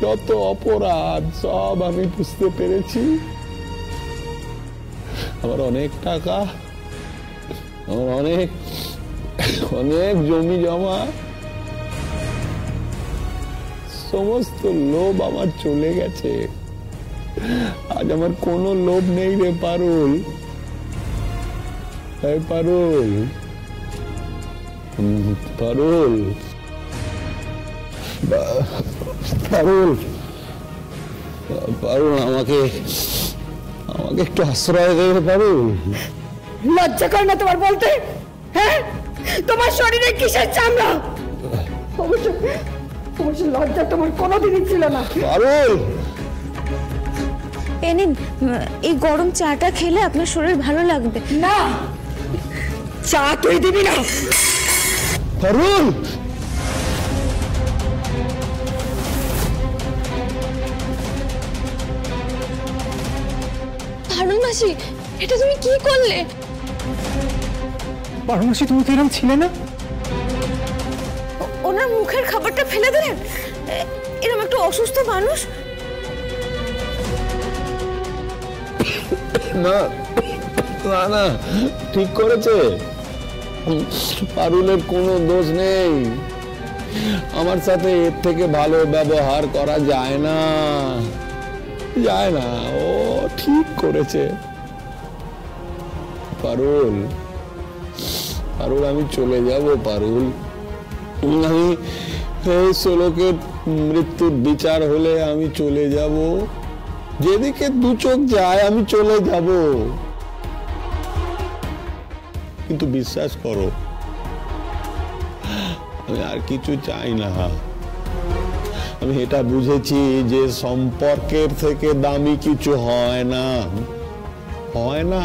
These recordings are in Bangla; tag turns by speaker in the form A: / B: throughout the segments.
A: যত অপরাধ সব আমি বুঝতে পেরেছি। আমার অনেক টাকা, আমার অনেক অনেক জমি জমা, সমস্ত লোভ আমার চলে গেছে। আজ আমার কোনো লোভ নেই রে পারুল। পারুল, পারুল, পারুল, পারুল, আমাকে আমাকে একটু আশ্রয় দেবে পারুল?
B: লজ্জা করে না তোমার বলতে? হ্যাঁ, তোমার শরীরে কিসের চামড়া? অবশ্য লজ্জা তোমার কোনোদিনই ছিল না।
A: পারুল,
C: এই নিন, এই গরম চাটা খেলে আপনার শরীর ভালো লাগবে।
B: না, চা তুই দিবি না।
A: পারুল,
C: পারুল মাসি, এটা তুমি কি করলে?
D: পারুল মাসি, তুমি তো এরকম ছিলে না।
C: ওনার মুখের খাবারটা ফেলে দিলেন? এরকম একটা অসুস্থ মানুষ।
A: না না না, ঠিক করেছে। পারুলের কোনো দোষ নেই। আমার সাথে এর থেকে ভালো ব্যবহার করা যায় না, যায় না। ও ঠিক করেছে। পারুল, পারুল, আমি চলে যাব পারুল। আমি এই শ্লোকের মৃত্যুর বিচার হলে আমি চলে যাব। যেদিকে দু চোখ যায় আমি চলে যাব। কিন্তু বিশ্বাস করো, আমি আর কিছু চাই না। আমি এটা বুঝেছি যে সম্পর্কের থেকে দামি কিছু হয় না, হয় না।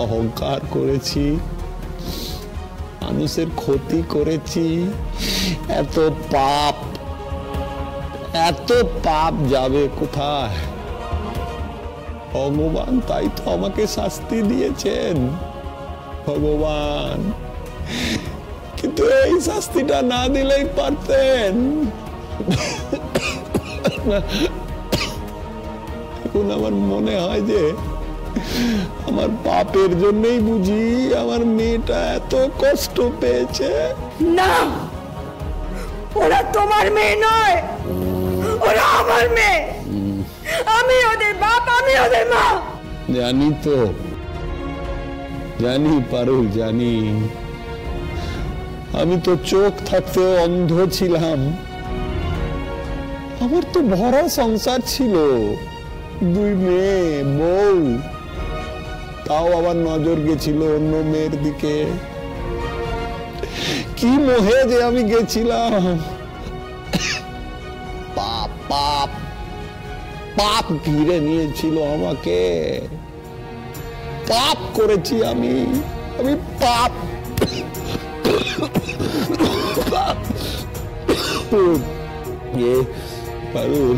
A: অহংকার করেছি, মানুষের ক্ষতি করেছি, এত পাপ, এত পাপ যাবে কোথায়? ভগবান তাই তো আমাকে শাস্তি দিয়েছেন, ভগবান। কিন্তু এই শাস্তিটা না দিলেই পারতেন। এখন আমার মনে হয় যে আমার পাপের জন্যই বুঝি আমার মেয়েটা এত কষ্ট পেয়েছে।
B: না, ওরা তোমার মেয়ে নয়, ওরা আমার মেয়ে। আমি ওদের বাপ, আমি ওদের মা।
A: জানি তো, জানি পারুল, জানি। আমি তো চোখ থাকতে অন্ধ ছিলাম। আমার তো ভরা সংসার ছিল, 2 মেয়ে, বউ। তাও আবার নজর গেছিল অন্য মেয়ের দিকে। কি মোহে যে আমি গেছিলাম। পাপ, পাপ, পাপ ঘিরে নিয়েছিল আমাকে। পাপ করেছি আমি, আমি পাপ। পারুল,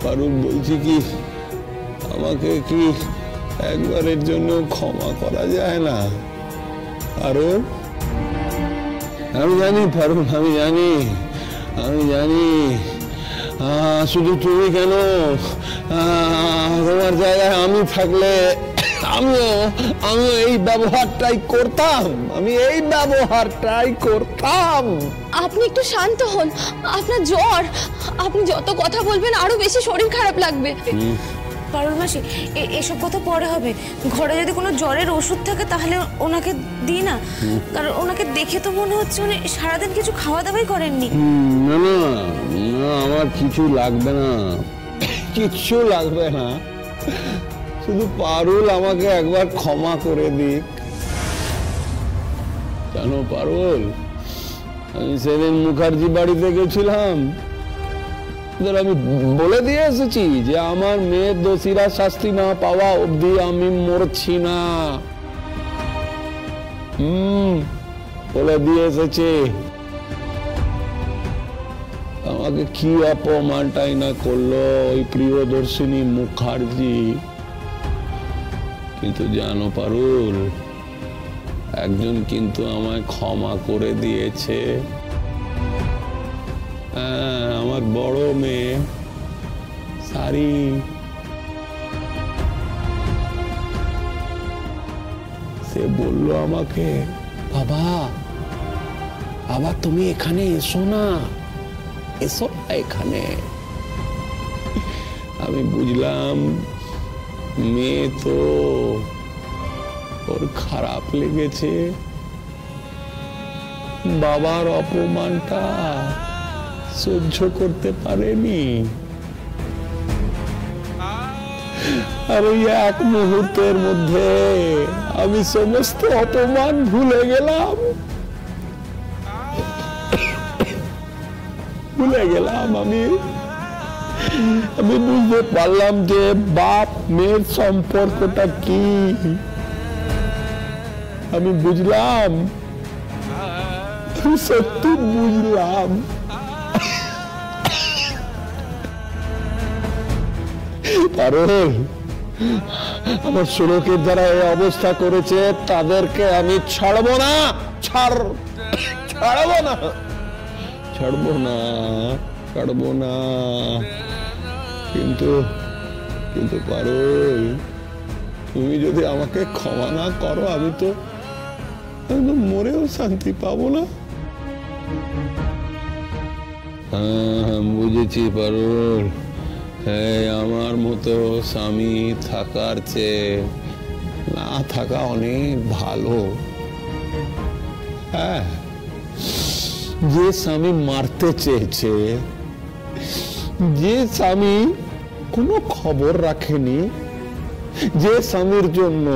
A: পারুল, বলছি কি, আমাকে কি একবারের জন্য ক্ষমা করা যায় না? পারুল, আমি জানি পারুল, আমি জানি, আমি জানি। শুধু তুমি কেন, তোমার জায়গায় আমি থাকলে আমিও এই ব্যবহারটাই করতাম, আমি এই ব্যবহারটাই করতাম।
C: আপনি একটু শান্ত হন, আপনার জ্বর। আপনি যত কথা বলবেন আরো বেশি শরীর খারাপ লাগবে। পারুল মাসি, এসব কথা পরে হবে। ঘরে যদি কোনো জ্বরের ওষুধ থাকে তাহলে ওনাকে দিই না? কারণ ওনাকে দেখে তো মনে হচ্ছে উনি সারাদিন কিছু খাওয়া দাওয়াই করেননি।
A: না না না, আমার কিছু লাগবে না, কিচ্ছু লাগবে না। শুধু পারুল আমাকে একবার ক্ষমা করে দিক। জানো পারুল, আমি সেদিন মুখার্জি বাড়িতে গেছিলাম, আমি বলে দিয়ে এসেছি যে আমার মেয়ের দোষীরা শাস্তি না পাওয়া অবধি আমি মরছি না। বলে দিয়ে এসেছে। আমাকে কি অপমানটাই না করলো ওই প্রিয়দর্শিনী মুখার্জি। কিন্তু জানো পারুল, একজন কিন্তু আমায় ক্ষমা করে দিয়েছে। আমার বড় মেয়ে সারি। সে বলল আমাকে, বাবা বাবা তুমি এখানে এসো না, এসো না এখানে। আমি বুঝলাম মেয়ে তো ওর খারাপ লেগেছে, বাবার অপমানটা সহ্য করতে পারেনি। আর ওই এক মুহূর্তের মধ্যে আমি সমস্ত অপমান ভুলে গেলাম, আমি বুঝতে পারলাম যে বাপ মেয়ের সম্পর্কটা কি। আমি বুঝলাম, সত্যি বুঝলাম। কারণ আমার সুরকের যারা এই অবস্থা করেছে তাদেরকে আমি ছাড়বো না, ছাড়বো না। কিন্তু পারুল, তুমি যদি আমাকে ক্ষমা না করো আমি তো মরেও শান্তি পাবো না। বুঝেছি পারুল, আমার মতো স্বামী থাকার চেয়ে না থাকা অনেক ভালো। হ্যাঁ, যে স্বামী মারতে চেয়েছে, যে স্বামী কোনো খবর রাখেনি, যে স্বামীর জন্য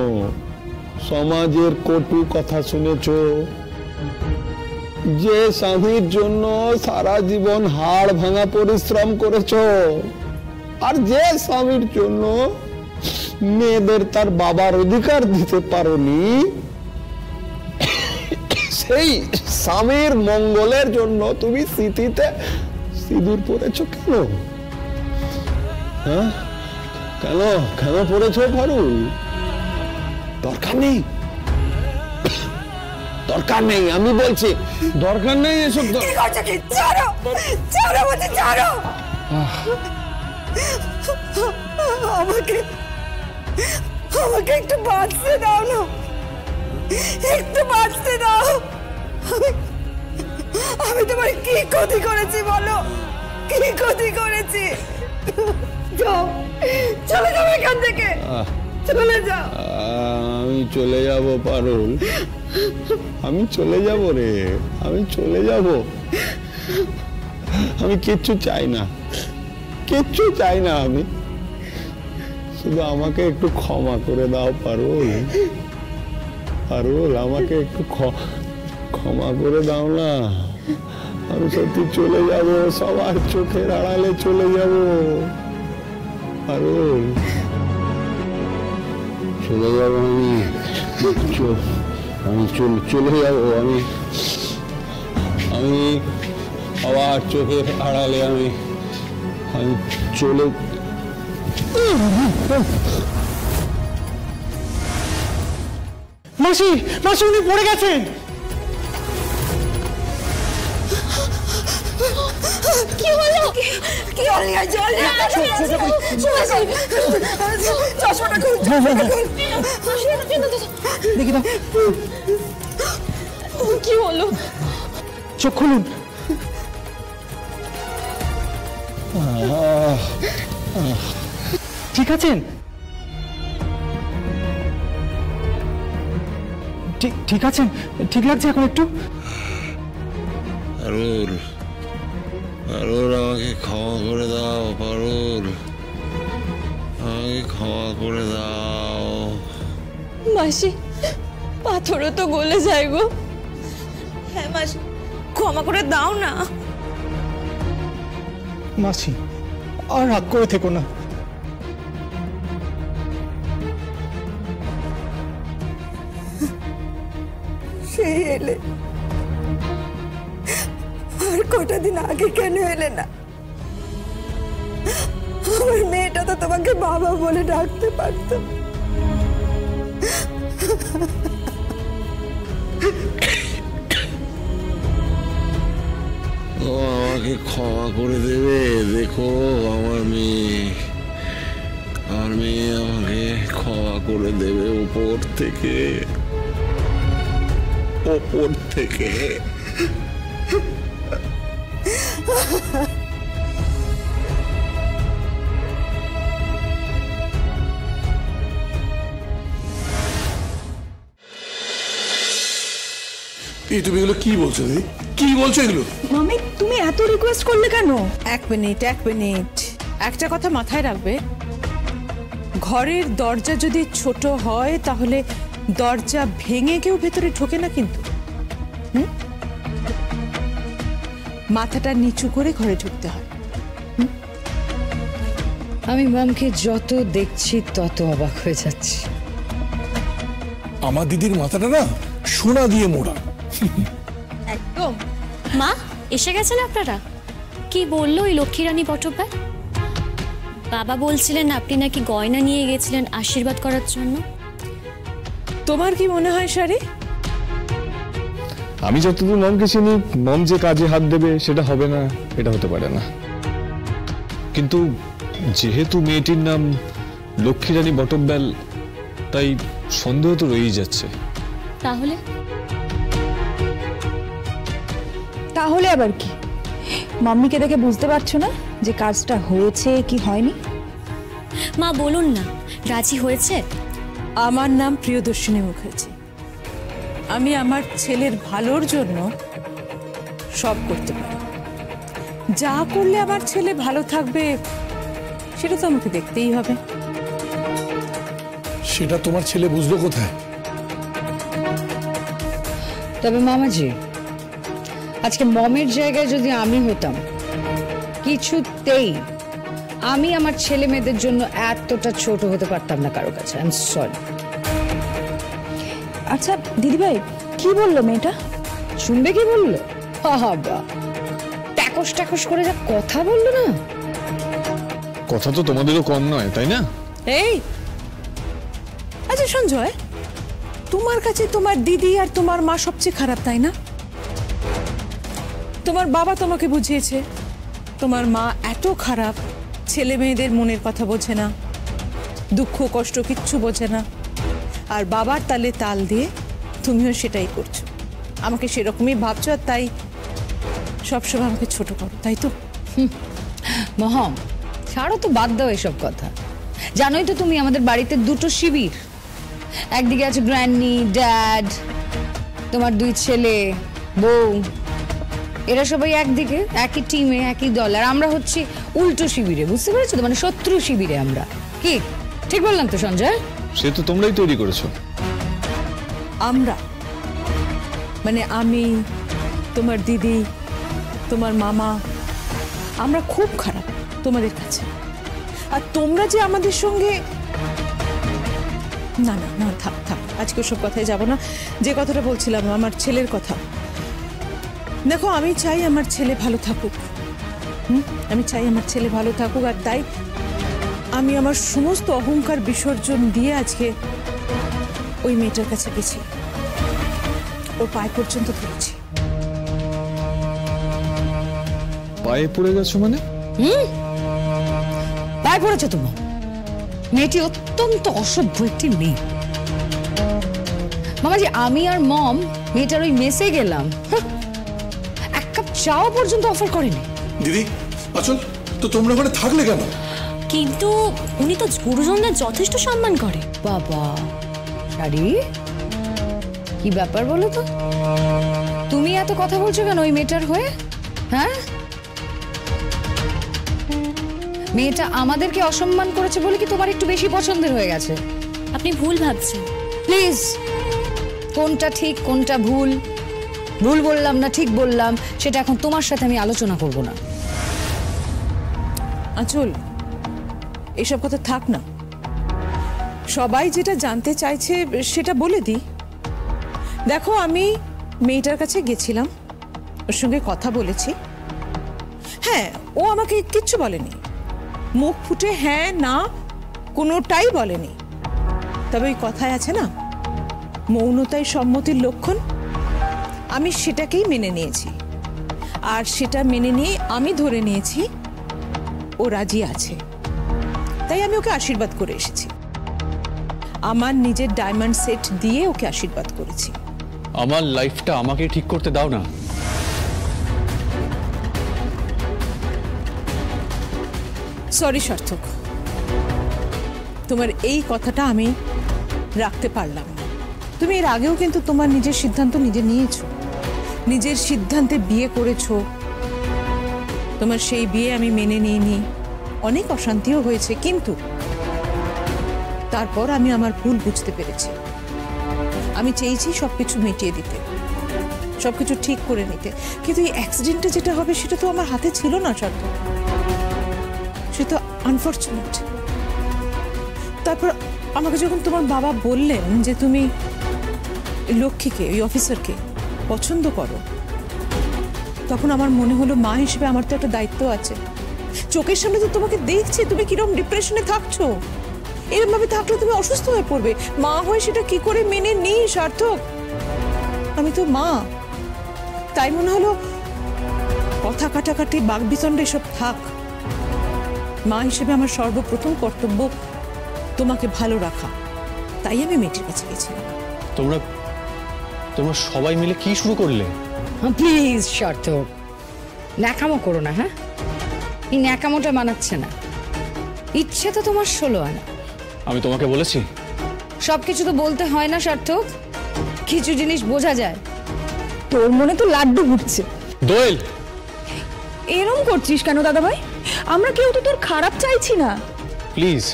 A: সমাজের কটু কথা শুনেছ, যে স্বামীর জন্য সারা জীবন হাড় ভাঙা পরিশ্রম করেছ, আর যে স্বামীর জন্য মেয়েদের তার বাবার অধিকার দিতে পারোনি, সেই স্বামীর মঙ্গলের জন্য তুমি স্মৃতিতে সিঁদুর পরেছ কেন? হ্যাঁ, কেন পড়েছ পারুল? দরকার নেই, আমি বলছি দরকার নেই এসব।
B: আমাকে একটু বাঁচতে দাও না, একটু বাঁচতে দাও। আমি তোমার কি ক্ষতি করেছি বলো, কি ক্ষতি করেছি? চলে যাও এখান থেকে, চলে যাও।
A: আমি চলে যাব পারুল, আমি চলে যাব রে, আমি চলে যাব। আমি কিচ্ছু চাই না, আমি শুধু আমাকে একটু ক্ষমা করে দাও পারুল, আমাকে একটু ক্ষমা করে দাও না। আমি সত্যি চলে যাব, সবার চোখের আড়ালে চলে যাব পারুল, চলে যাব। আমি চলে যাব, আমি আবার চোখের আড়ালে আমি চলে।
D: মাসি উনি পড়ে গেছেন।
C: কি হলো?
B: জল চশমাটা খুল,
D: দেখি দাও।
C: কি হলো?
D: চোখ খুলুন। ঠিক আছেন? ঠিক আছেন? ঠিক লাগছে এখন একটু?
A: পারুল, আমাকে ক্ষমা করে দাও পারুল, আমাকে ক্ষমা করে দাও।
C: মাসি, পাথরও তো গলে যায় গো। হ্যাঁ মাসি, ক্ষমা করে দাও না।
D: মাসি, আর রাগ করে থেকো না।
B: সেই এলে, আর কটা দিন আগে কেন এলে না? আমার মেয়েটা তো তোমাকে বাবা বলে ডাকতে পারত।
A: ও আমাকে ক্ষমা করে দেবে। দেখো আমার মেয়ে আমাকে ক্ষমা করে দেবে উপর থেকে।
E: এই তুমি এগুলো কি বলছো দিদি? কি বলছো এগুলো?
B: মামি তুমি এত রিকোয়েস্ট করলে কেন?
F: এক মিনিট একটা কথা মাথায় রাখবে, ঘরের দরজা যদি ছোট হয় তাহলে দরজা ভেঙে কেউ ভেতরে ঢোকে না কিন্তু। মাথাটা নিচু করে ঘরে ঢুকতে হয়।
G: আমি মমকে যত দেখছি তত অবাক হয়ে যাচ্ছি।
E: আমার দিদির মাথাটা না সোনা দিয়ে মোড়া।
F: একদম।
C: মা এসে গেছেন আপনারা? কি বললো ওই লক্ষ্মীরানী বটব্যাল? বাবা বলছিলেন আপনি নাকি গয়না নিয়ে গেছিলেন আশীর্বাদ করার জন্য।
F: তোমার কি মনে হয় শাড়ি?
H: আমি যতদূর মমকে চিনি, মম যে কাজে হাত দেবে সেটা হবে না, এটা হতে পারে না। কিন্তু যেহেতু মেয়েটির নাম লক্ষ্মীরানী বটব্যাল, তাই সন্দেহ তো রয়েই যাচ্ছে।
B: তাহলে আবার কি? মাম্মিকে দেখে বুঝতে পারছো না যে কাজটা হয়েছে কি হয়নি?
C: মা বলুন না, রাজি হয়েছে?
F: আমার নাম প্রিয়দর্শিনী মুখার্জি। আমি আমার ছেলের ভালোর জন্য সব করতে পারি। যা করলে আমার ছেলে ভালো থাকবে সেটা তো আমাকে দেখতেই হবে।
E: সেটা তোমার ছেলে বুঝলো কোথায়?
G: তবে মামাজি, আজকে মমের জায়গায় যদি আমি হতাম, কিছুতেই আমি আমার ছেলে মেয়েদের জন্য এতটা ছোট হতে পারতাম না কারো কাছে। I am sorry.
B: আচ্ছা দিদিভাই, কি বললো মেয়েটা?
G: শুনবে কি বললো? বাবা ট্যাকস ট্যাকস করে যা কথা বললো না।
H: কথা তো তোমাদেরও কম নয়, তাই না?
F: এই আচ্ছা সঞ্জয়, তোমার কাছে তোমার দিদি আর তোমার মা সবচেয়ে খারাপ, তাই না? তোমার বাবা তোমাকে বুঝিয়েছে তোমার মা এত খারাপ, ছেলে মেয়েদের মনের কথা বোঝে না, দুঃখ কষ্ট কিচ্ছু বোঝে না। আর বাবার তালে তাল দিয়ে তুমিও সেটাই করছো, আমাকে সেরকমই ভাবছো, আর তাই সবসময় আমাকে ছোট করো, তাই তো?
G: মহম, ছাড়ো তো, বাদ দাও এসব কথা। জানোই তো তুমি আমাদের বাড়িতে দুটো শিবির। একদিকে আছে গ্র্যান্ডি, ড্যাড, তোমার দুই ছেলে, বউ, এরা সবাই একদিকে, একই টিমে, একই দল। আর আমরা হচ্ছি উল্টো শিবিরে, বুঝতে পেরেছো তো? মানে শত্রু শিবিরে আমরা। কি ঠিক বললাম তো সঞ্জয়?
H: সে তো তোমরাই তৈরি করেছো।
F: আমরা মানে আমি, তোমার দিদি, তোমার মামা, আমরা খুব খারাপ তোমাদের কাছে। আর তোমরা যে আমাদের সঙ্গে, না না না, থাক থাক, আজকে সব কথায় যাব না। যে কথাটা বলছিলাম আমার ছেলের কথা, দেখো আমি চাই আমার ছেলে ভালো থাকুক। আমি চাই আমার ছেলে ভালো থাকুক, আর তাই আমি আমার সমস্ত অহংকার বিসর্জন দিয়ে আজকে ওই মেয়েটার কাছে গেছি, ওর পায়ে পর্যন্ত ধরেছি।
H: পায়ে পড়ে গেছো মানে?
G: পায়ে পড়েছো তোমার? মেয়েটি অত্যন্ত অসভ্য একটি মেয়ে। মামাজি, আমি আর মম মেয়েটার ওই মেসে গেলাম, এক কাপ চাও পর্যন্ত অফার করেনি।
E: দিদি আচল, তো তোমরা ওখানে থাকলে কেন?
C: কিন্তু উনি তো গুরুজনদের যথেষ্ট সম্মান করে।
G: বাবা শাড়ি, কি ব্যাপার বলো তো? তুমি এত কথা বলছো কেন ওই মেয়েটার হয়ে? হ্যাঁ, মেয়েটা আমাদেরকে অসম্মান করেছে বলে কি তোমার একটু বেশি পছন্দের হয়ে গেছে?
C: আপনি ভুল ভাবছেন।
G: প্লিজ, কোনটা ঠিক কোনটা ভুল, ভুল বললাম না ঠিক বললাম, সেটা এখন তোমার সাথে আমি আলোচনা করব না।
F: আঁচল, এসব কথা থাক না। সবাই যেটা জানতে চাইছে সেটা বলে দিই। দেখো, আমি মেয়েটার কাছে গেছিলাম, ওর সঙ্গে কথা বলেছি। হ্যাঁ, ও আমাকে কিচ্ছু বলেনি, মুখ ফুটে হ্যাঁ না কোনোটাই বলেনি। তবে ওই কথায় আছে না, মৌনতাই সম্মতির লক্ষণ, আমি সেটাকেই মেনে নিয়েছি। আর সেটা মেনে নিয়ে আমি ধরে নিয়েছি ও রাজি আছে, তাই আমি ওকে আশীর্বাদ করে এসেছি। আমার নিজের ডায়মন্ড সেট দিয়ে ওকে আশীর্বাদ করেছি।
H: আমার লাইফটা আমাকে ঠিক করতে দাও না।
F: সরি সার্থক, তোমার এই কথাটা আমি রাখতে পারলাম না। তুমি এর আগেও কিন্তু তোমার নিজের সিদ্ধান্ত নিজে নিয়েছো, নিজের সিদ্ধান্তে বিয়ে করেছো। তোমার সেই বিয়ে আমি মেনে নিইনি, অনেক অশান্তিও হয়েছে, কিন্তু তারপর আমি আমার ভুল বুঝতে পেরেছি। আমি চেয়েছি সবকিছু মিটিয়ে দিতে, সবকিছু ঠিক করে নিতে, কিন্তু এই অ্যাক্সিডেন্টটা যেটা হবে সেটা তো আমার হাতে ছিল না সার্থক, সেটা আনফরচুনেট। তারপর আমাকে যখন তোমার বাবা বললেন যে তুমি লক্ষ্মীকে, ওই অফিসারকে পছন্দ করো, তখন আমার মনে হলো মা হিসেবে আমার তো একটা দায়িত্ব আছে। চোখের সামনে তো তোমাকে দেখছি তুমি কিরকম ডিপ্রেশনে থাকছো, এরকম ভাবে থাকলে তুমি অসুস্থ হয়ে পড়বে। মা হয়ে সেটা কি করে মেনে নিই সার্থক? আমি তো মা, তাই মনে হলো কথা কাটাকাটি বাগবিতণ্ডা এসব থাক। মা হিসেবে আমার সর্বপ্রথম কর্তব্য তোমাকে ভালো রাখা, তাই আমি মেয়েটির কাছে গেছিলাম।
H: তোমরা সবাই মিলে কি শুরু করলে?
G: প্লিজ সার্থক, ন্যাকামো করো না। হ্যাঁ, এই ন্যাকামোটা মানাচ্ছে না। ইচ্ছে তো তোমার 16 আনা।
H: আমি তোমাকে বলেছি?
G: সবকিছু তো বলতে হয় না সার্থক, কিছু জিনিস বোঝা যায়। তোর মনে তো লাড্ডু ঘুরছে।
H: দোয়েল,
B: এরম করছিস কেন দাদা ভাই? আমরা কেউ তো তোর খারাপ চাইছি না।
H: প্লিজ,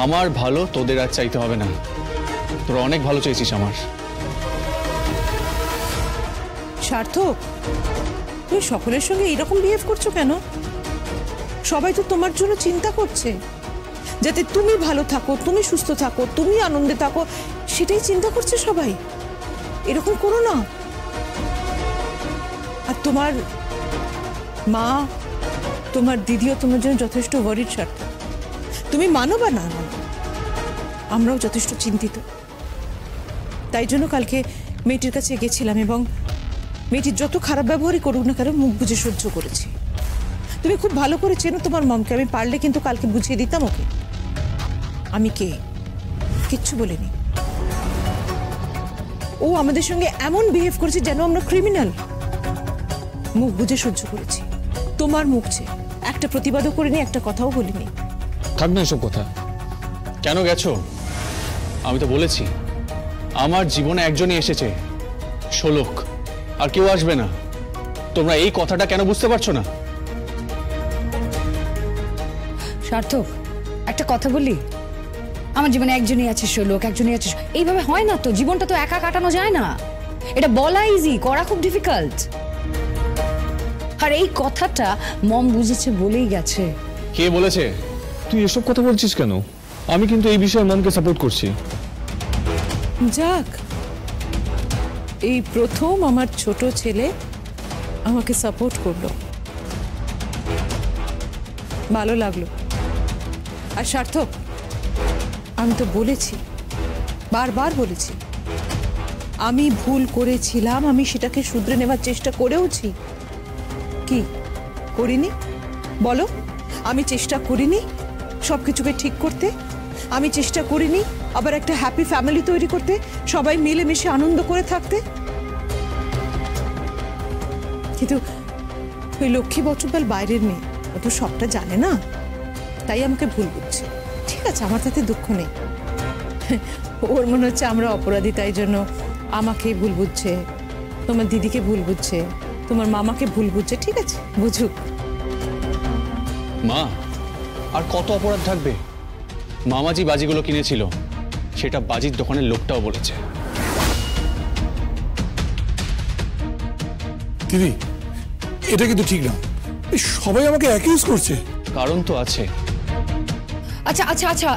H: আমার ভালো তোদের আর চাইতে হবে না। তোরা অনেক ভালো চেয়েছিস আমার।
F: সার্থক, তুমি সকলের সঙ্গে এরকম বিহেভ করছো কেন? সবাই তো তোমার জন্য চিন্তা করছে, যাতে তুমি ভালো থাকো, তুমি সুস্থ থাকো, তুমি আনন্দে থাকো, সেটাই চিন্তা করছে সবাই। এরকম করো না। আর তোমার মা, তোমার দিদিও তোমার জন্য যথেষ্ট ওয়ারিড সার্থক। তুমি মানো বা না মানো, আমরাও যথেষ্ট চিন্তিত। তাই জন্য কালকে মেয়েটির কাছে গেছিলাম এবং মেয়েটির যত খারাপ ব্যবহারই করুক না কেন মুখ বুঝে সহ্য করেছি। তুমি খুব ভালো করে চেনো তোমার মমকে, আমি পারলে কিন্তু কালকে বুঝিয়ে দিতাম ওকে আমি কে। কিচ্ছু বলিনি। ও আমাদের সঙ্গে এমন বিহেভ করেছে যেন আমরা ক্রিমিনাল। মুখ বুঝে সহ্য করেছি। তোমার মুখ চেয়ে একটা প্রতিবাদও করিনি, একটা কথাও বলিনি।
H: থাক না এসব কথা। কেন গেছো? আমি তো বলেছি আমার জীবনে একজনই এসেছে, শোলক, আর কেউ আসবে না। তোমরা এই কথাটা কেন বুঝতে পারছো না?
G: সার্থক, একটা কথা বলি, আমার জীবনে একজনই আছে শোলক, একজনই আছে। এইভাবে হয় না তো, জীবনটা তো একা কাটানো যায় না। এটা বলা ইজি, করা খুব ডিফিকাল্ট। আর এই কথাটা মম বুঝেছে বলেই গেছে।
H: কে বলেছে? তুই এসব কথা বলছিস কেন? আমি কিন্তু এই বিষয়ে মমকে সাপোর্ট করছি।
F: যাক, এই প্রথম আমার ছোট ছেলে আমাকে সাপোর্ট করলো, ভালো লাগলো। আর সার্থক, আমি তো বলেছি, বারবার বলেছি, আমি ভুল করেছিলাম, আমি সেটাকে শুধরে নেওয়ার চেষ্টা করেওছি। কি করিনি বলো? আমি চেষ্টা করিনি সবকিছুকে ঠিক করতে? আমি চেষ্টা করিনি আবার একটা হ্যাপি ফ্যামিলি তৈরি করতে, সবাই মিলেমিশে আনন্দ করে থাকতে? কিন্তু ওই লক্ষ্মী বটব্যাল বাইরের মেয়ে, ও তো সবটা জানে না, তাই আমাকে ভুল বুঝছে। ঠিক আছে, আমার তাতে দুঃখ নেই। ওর মনে হচ্ছে আমরা অপরাধী, তাই জন্য আমাকে ভুল বুঝছে, তোমার দিদিকে ভুল বুঝছে, তোমার মামাকে ভুল বুঝছে। ঠিক আছে, বুঝুক।
H: মা, আর কত অপরাধ থাকবে? মামাজি বাজিগুলো কিনেছিল, সেটা বাজির দোকানের লোকটাও বলেছে।
E: দিদি, এটা কিন্তু ঠিক না। এই সবাই আমাকে অ্যাকিউজ করছে।
H: কারণ তো আছে।
G: আচ্ছা আচ্ছা আচ্ছা,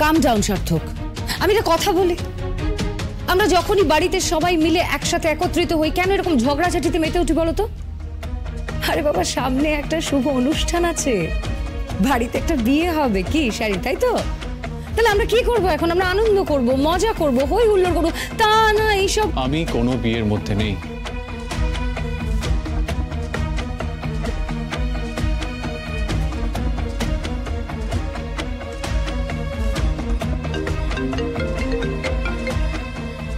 G: কাম ডাউন সার্থক। আমি একটা কথা বলি, আমরা যখনই বাড়িতে সবাই মিলে একসাথে একত্রিত হই, কেন এরকম ঝগড়াঝাটিতে মেতে উঠি বলো তো? আরে বাবা, সামনে একটা শুভ অনুষ্ঠান আছে, বাড়িতে একটা বিয়ে হবে, কি শাড়ি, তাই তো? তাহলে আমরা কি করব এখন? আমরা আনন্দ করব, মজা করব, হই হুল্লোড় করব, তা না এইসব।
H: আমি কোনো বিয়ের মধ্যে নেই।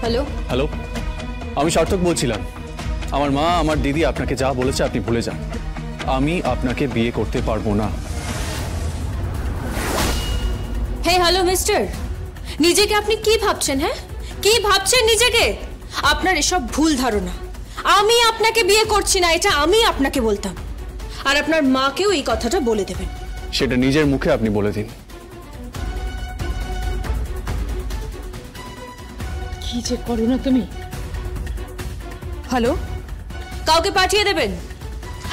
C: হ্যালো,
I: হ্যালো, আমি সার্থক বলছিলাম। আমার মা আমার দিদি আপনাকে যা বলেছে আপনি ভুলে যান। আমি আপনাকে বিয়ে করতে পারবো না।
C: হ্যালো মিস্টার, নিজেকে আপনি কি ভাবছেন? হ্যাঁ, কি ভাবছেন নিজেকে? আপনার এসব ভুল ধারণা। আমি আপনাকে বিয়ে করছি না, এটা আমি আপনাকে বলতাম। আর আপনার মাকেও এই কথাটা বলে দেবেন।
I: সেটা নিজের মুখে আপনি বলে দিন।
F: কি যে করো না তুমি। হ্যালো,
C: কাউকে পাঠিয়ে দেবেন।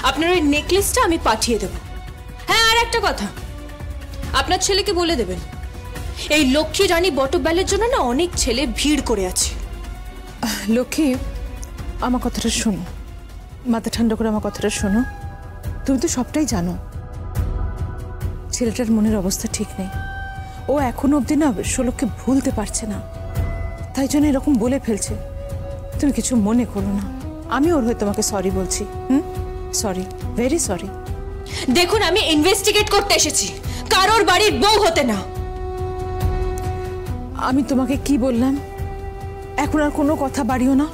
C: আপনার ওই নেকলেসটা আমি পাঠিয়ে দেব। হ্যাঁ, আর একটা কথা, আপনার ছেলেকে বলে দেবেন এই লক্ষ্মী রানী বটবেলের জন্য না অনেক ছেলে ভিড় করে আছে।
F: লক্ষ্মী, আমার কথাটা শোনো, মাথা ঠান্ডা করে আমার কথাটা শোনো। তুমি তো সবটাই জানো ছেলেটার মনের অবস্থা ঠিক নেই। ও এখনো অবধি না ষোলককে ভুলতে পারছে না, তাই জন্য এরকম বলে ফেলছে। তুমি কিছু মনে করো না, আমি ওর হয়ে তোমাকে সরি বলছি। Sorry, very sorry.
C: দেখুন, আমি ইনভেস্টিগেট করতে এসেছি, কারোর বাড়ির বউ হতে না।
F: আমি তোমাকে কি বললাম, এখন আর কোনো কথা বাড়িও না।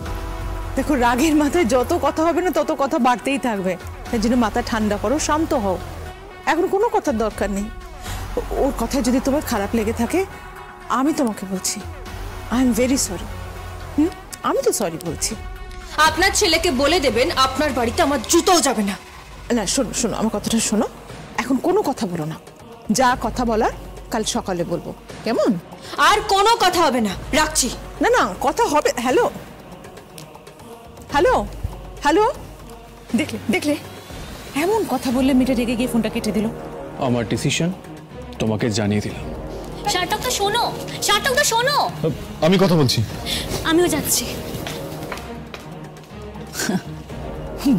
F: দেখো, রাগের মাথায় যত কথা হবে না তত কথা বাড়তেই থাকবে। তাই জন্য মাথা ঠান্ডা করো, শান্ত হও। এখন কোনো কথার দরকার নেই। ওর কথায় যদি তোমার খারাপ লেগে থাকে, আমি তোমাকে বলছি আই এম ভেরি সরি। আমি তো সরি বলছি।
C: আপনার ছেলেকে বলে দেবেন আপনার বাড়িতে আমার জুতোও যাবে না।
F: না, শোনো শোনো, আমার কথাটা শোনো। এখন কোনো কথা বলো না, যা কথা বলার কাল সকালে বলবো, কেমন?
C: আর কোনো কথা হবে না, রাখছি।
F: না না, কথা হবে। হ্যালো হ্যালো হ্যালো, দেখলে দেখলে, এমন কথা বললে মেয়েটা রেগে গিয়ে ফোনটা কেটে দিল।
I: আমার ডিসিশন তোমাকে জানিয়ে দিলাম।
C: সার্থকটা শোনো, সার্থকটা শোনো।
H: আমি কথা বলছি।
C: আমিও যাচ্ছি।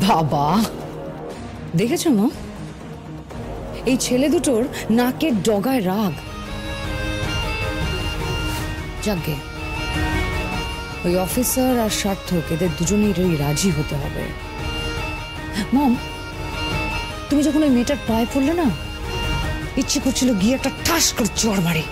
G: বাবা, দেখেছো মা, এই ছেলে দুটোর নাকের ডগায় রাগ। যাকে ওই অফিসার আর সার্থক এদের দুজনেরই রাজি হতে হবে। মম, তুমি যখন ওই মেয়েটার পায়ে পড়লে না, ইচ্ছে করছিল গিয়ে একটা ঠাস করে চড় মারে।